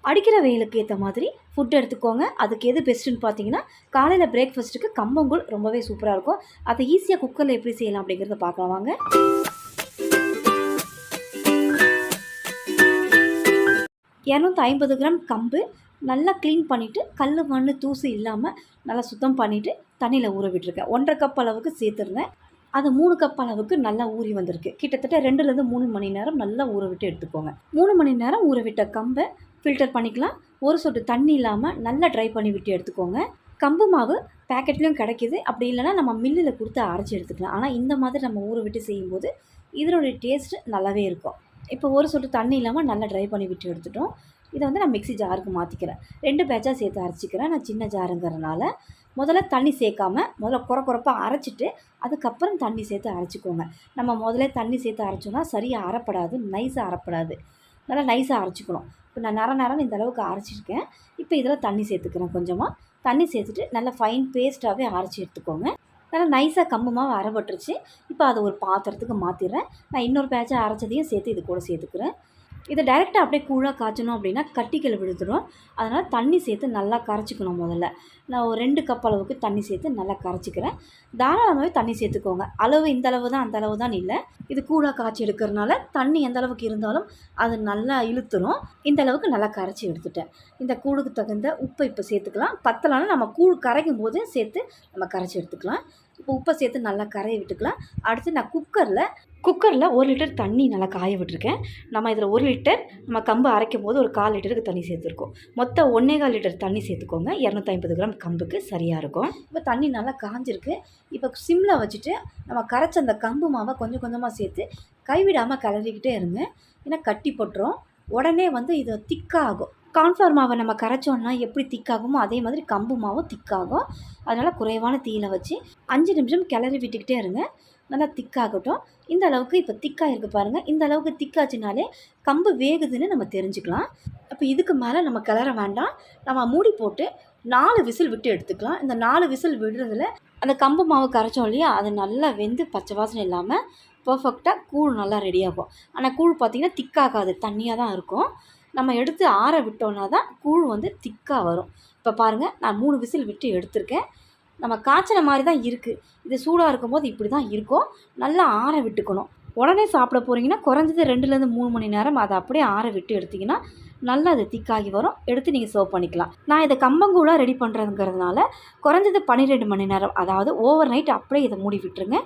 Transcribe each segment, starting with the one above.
அடிக்கிற வெயிலுக்கு ஏற்ற மாதிரி ஃபுட் எடுத்துக்கோங்க. அதுக்கு எது பெஸ்ட்டுன்னு பார்த்தீங்கன்னா, காலையில் பிரேக்ஃபாஸ்ட்டுக்கு கம்பங்கூழ் ரொம்பவே சூப்பராக இருக்கும். அதை ஈஸியாக குக்கரில் எப்படி செய்யலாம் அப்படிங்கிறத பார்க்கலாம் வாங்க. 250 கிராம் கம்பு நல்லா க்ளீன் பண்ணிவிட்டு கல் மண் தூசு இல்லாமல் நல்லா சுத்தம் பண்ணிவிட்டு தண்ணியில் ஊற விட்டுருக்கேன். 1.5 கப் அளவுக்கு சேர்த்துருந்தேன். அது 3 கப் அளவுக்கு நல்லா ஊறி வந்திருக்கு. கிட்டத்தட்ட 2லேருந்து 3 மணி நேரம் நல்லா ஊற விட்டு எடுத்துக்கோங்க. 3 மணி நேரம் ஊற விட்ட கம்பை ஃபில்டர் பண்ணிக்கலாம். ஒரு சொட்டு தண்ணி இல்லாமல் நல்லா ட்ரை பண்ணி விட்டு எடுத்துக்கோங்க. கம்பு மாவு பேக்கெட்லேயும் கிடைக்கிது. அப்படி இல்லைனா நம்ம மில்லில் கொடுத்து அரைச்சி எடுத்துக்கலாம். ஆனால் இந்த மாதிரி நம்ம ஊற விட்டு செய்யும்போது இதனுடைய டேஸ்ட்டு நல்லாவே இருக்கும். இப்போ ஒரு சொட்டு தண்ணி இல்லாமல் நல்லா ட்ரை பண்ணி விட்டு எடுத்துட்டோம். இதை வந்து நான் மிக்ஸி ஜாருக்கு மாற்றிக்கிறேன். 2 பேட்சாக சேர்த்து அரைச்சிக்கிறேன். நான் சின்ன ஜாருங்கிறனால முதல்ல தண்ணி சேர்க்காமல் முதல்ல குறப்பாக அரைச்சிட்டு அதுக்கப்புறம் தண்ணி சேர்த்து அரைச்சிக்கோங்க. நம்ம முதல்ல தண்ணி சேர்த்து அரைச்சோன்னா சரியாக அரைப்படாது, நைஸாக அரைப்படாது. நல்லா நைஸாக அரைச்சிக்கணும். இப்போ நான் நரன்னு இந்த அளவுக்கு அரைச்சிருக்கேன். இப்போ இதில் தண்ணி சேர்த்துக்கிறேன். கொஞ்சமாக தண்ணி சேர்த்துட்டு நல்லா ஃபைன் பேஸ்ட்டாகவே அரைச்சி எடுத்துக்கோங்க. நல்லா நைஸாக கம்பு மாவு அரைப்பட்டுருச்சு. இப்போ அதை ஒரு பாத்திரத்துக்கு மாற்றிடுறேன். நான் இன்னொரு பேட்சாக அரைச்சதையும் சேர்த்து இது கூட சேர்த்துக்கிறேன். இதை டைரெக்டாக அப்படியே கூழாக காய்ச்சணும் அப்படின்னா கட்டிகள் விழுந்துடும். அதனால் தண்ணி சேர்த்து நல்லா கரைச்சிக்கணும். முதல்ல நான் ஒரு 2 கப் அளவுக்கு தண்ணி சேர்த்து நல்லா கரைச்சிக்கிறேன். தாராளமாகவே தண்ணி சேர்த்துக்கோங்க. அளவு இந்த அளவு தான் அந்த அளவு தான் இல்லை. இது கூழாக காய்ச்சி எடுக்கிறதுனால தண்ணி எந்த அளவுக்கு இருந்தாலும் அது நல்லா இழுத்துரும். இந்த அளவுக்கு நல்லா கரைச்சி எடுத்துட்டேன். இந்த கூழுக்கு தகுந்த உப்பை இப்போ சேர்த்துக்கலாம். பத்தலைன்னா நம்ம கூழ் கரைக்கும் போது சேர்த்து நம்ம கரைச்சி எடுத்துக்கலாம். இப்போ உப்பை சேர்த்து நல்லா கரைய விட்டுக்கலாம். அடுத்து நான் குக்கரில் 1 லிட்டர் தண்ணி நல்லா காய விட்டுருக்கேன். நம்ம இதில் 1 லிட்டர் நம்ம கம்பு அரைக்கும் போது ஒரு 1/4 லிட்டருக்கு தண்ணி சேர்த்துருக்கோம். மொத்தம் 1.25 லிட்டர் தண்ணி சேர்த்துக்கோங்க. 250 கிராம் கம்புக்கு சரியாக இருக்கும். இப்போ தண்ணி நல்லா காஞ்சிருக்கு. இப்போ சிம்மில் வச்சுட்டு நம்ம கரைச்ச அந்த கம்பு மாவை கொஞ்சம் கொஞ்சமாக சேர்த்து கைவிடாமல் கிளறிக்கிட்டே இருங்க. ஏன்னா கட்டி போட்டுரும். உடனே வந்து இது திக்காகும். கார்ன்ஃப்ளவர் மாவை நம்ம கரைச்சோன்னா எப்படி திக்காகுமோ அதே மாதிரி கம்பு மாவும் திக்காகும். அதனால் குறைவான தீயில் வச்சு 5 நிமிஷம் கிளறி விட்டுக்கிட்டே இருங்க. நல்லா திக்காகட்டும். இந்த அளவுக்கு இப்போ திக்காக இருக்குது பாருங்கள். இந்த அளவுக்கு திக்காச்சுனாலே கம்பு வேகுதுன்னு நம்ம தெரிஞ்சுக்கலாம். அப்போ இதுக்கு மேலே நம்ம கிளற வேண்டாம். நம்ம மூடி போட்டு 4 விசில் விட்டு எடுத்துக்கலாம். இந்த 4 விசில் விடுறதுல அந்த கம்பு மாவு கரைச்சோம் இல்லையா, அது நல்லா வெந்து பச்சை வாசனை இல்லாமல் பர்ஃபெக்டாக கூழ் நல்லா ரெடியாகும். ஆனால் கூழ் பார்த்திங்கன்னா திக்காகாது, தண்ணியாக தான் இருக்கும். நம்ம எடுத்து ஆற விட்டோன்னா தான் கூழ் வந்து திக்காக வரும். இப்போ பாருங்கள், நான் 3 விசில் விட்டு எடுத்திருக்கேன். நம்ம காய்ச்சின மாதிரி தான் இருக்குது. இது சூடாக இருக்கும்போது இப்படி தான் இருக்கும். நல்லா ஆற விட்டுக்கணும். உடனே சாப்பிட போகிறீங்கன்னா குறைஞ்சது 2லேருந்து 3 மணி நேரம் அதை அப்படியே ஆற விட்டு எடுத்திங்கன்னா நல்லா அது திக்காகி வரும். எடுத்து நீங்கள் சர்வ் பண்ணிக்கலாம். நான் இதை கம்பங்கூழாக ரெடி பண்ணுறதுங்கிறதுனால குறைஞ்சது 12 மணி நேரம், அதாவது ஓவர் நைட் அப்படியே இதை மூடி விட்டுருங்க.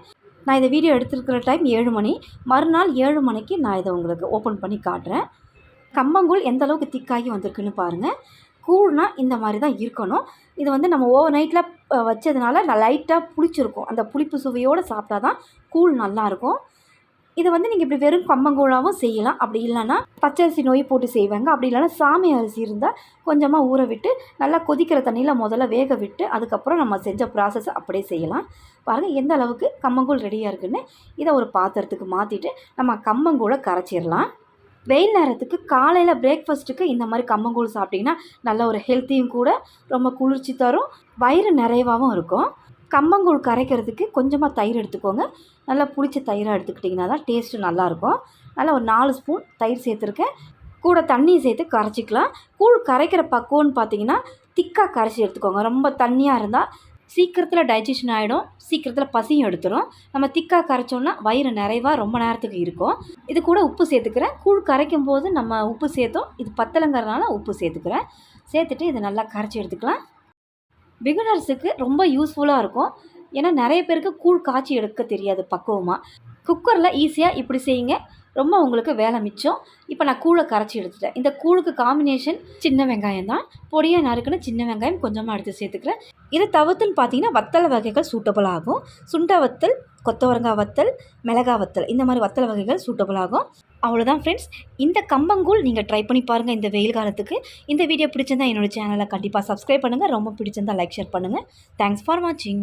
நான் இதை வீடியோ எடுத்துருக்கிற டைம் 7 மணி. மறுநாள் 7 மணிக்கு நான் இதை உங்களுக்கு ஓப்பன் பண்ணி காட்டுறேன். கம்பங்கூழ் எந்த அளவுக்கு திக்காகி வந்திருக்குன்னு பாருங்கள். கூழ்னால் இந்த மாதிரி தான் இருக்கணும். இது வந்து நம்ம ஓவர் நைட்டில் வச்சதுனால நான் லைட்டாக புளிச்சிருக்கும். அந்த புளிப்பு சுவையோடு சாப்பிட்டா தான் கூழ் நல்லாயிருக்கும். இதை வந்து நீங்கள் இப்படி வெறும் கம்பங்கூழாகவும் செய்யலாம். அப்படி இல்லைன்னா பச்சரிசி நொய் போட்டு செய்வாங்க. அப்படி இல்லைன்னா சாமை அரிசி இருந்தால் கொஞ்சமாக ஊற விட்டு நல்லா கொதிக்கிற தண்ணியில் முதல்ல வேக விட்டு அதுக்கப்புறம் நம்ம செஞ்ச ப்ராசஸ் அப்படியே செய்யலாம். பாருங்கள் எந்த அளவுக்கு கம்பங்கூழ் ரெடியாக இருக்குதுன்னு. இதை ஒரு பாத்திரத்துக்கு மாற்றிட்டு நம்ம கம்பங்கூழை கரைச்சிடலாம். வெயில் நேரத்துக்கு காலையில் பிரேக்ஃபாஸ்ட்டுக்கு இந்த மாதிரி கம்பங்கூழ் சாப்பிட்டிங்கன்னா நல்ல ஒரு ஹெல்த்தியும் கூட, ரொம்ப குளிர்ச்சி தரும், வயிறு நிறைவாகவும் இருக்கும். கம்பங்கூழ் கரைக்கிறதுக்கு கொஞ்சமாக தயிர் எடுத்துக்கோங்க. நல்லா புளிச்ச தயிராக எடுத்துக்கிட்டிங்கன்னா தான் டேஸ்ட்டு நல்லாயிருக்கும். நல்லா ஒரு 4 ஸ்பூன் தயிர் சேர்த்துருக்கேன். கூட தண்ணியை சேர்த்து கரைச்சிக்கலாம். கூழ் கரைக்கிற பக்குவம்னு பார்த்தீங்கன்னா திக்காக கரைச்சி எடுத்துக்கோங்க. ரொம்ப தண்ணியாக இருந்தால் சீக்கிரத்தில் டைஜஷன் ஆகிடும், சீக்கிரத்தில் பசியும் எடுத்துடும். நம்ம திக்காக கரைச்சோன்னா வயிறு நிறைவாக ரொம்ப நேரத்துக்கு இருக்கும். இது கூட உப்பு சேர்த்துக்கிறேன். கூழ் கரைக்கும் போது நம்ம உப்பு சேர்த்தோம், இது பத்தலைங்கிறதுனால உப்பு சேர்த்துக்கிறேன். சேர்த்துட்டு இதை நல்லா கரைச்சி எடுத்துக்கலாம். பிகினர்ஸுக்கு ரொம்ப யூஸ்ஃபுல்லாக இருக்கும். ஏன்னா நிறைய பேருக்கு கூழ் காய்ச்சி எடுக்க தெரியாது பக்குவமாக. குக்கரில் ஈஸியாக இப்படி செய்யுங்க. ரொம்ப உங்களுக்கு வேலை மிச்சம். இப்போ நான் கூழை கரைச்சி எடுத்துட்டேன். இந்த கூழுக்கு காம்பினேஷன் சின்ன வெங்காயம் தான். பொடியாக நறுக்குன்னு சின்ன வெங்காயம் கொஞ்சமாக எடுத்து சேர்த்துக்கிறேன். இதை தவிர்த்துன்னு பார்த்தீங்கன்னா வத்தலை வகைகள் சூட்டபிள் ஆகும். சுண்டை வத்தல், கொத்தவரங்காய் வத்தல், மிளகாய் வத்தல், இந்த மாதிரி வத்தலை வகைகள் சூட்டபிள் ஆகும். அவ்வளோதான் ஃப்ரெண்ட்ஸ். இந்த கம்பங்கூழ் நீங்கள் ட்ரை பண்ணி பாருங்கள் இந்த வெயில் காலத்துக்கு. இந்த வீடியோ பிடிச்சிருந்தால் என்னோடய சேனலை கண்டிப்பாக சப்ஸ்கிரைப் பண்ணுங்கள். ரொம்ப பிடிச்சிருந்தால் லைக் ஷேர் பண்ணுங்கள். தேங்க்ஸ் ஃபார் வாட்சிங்.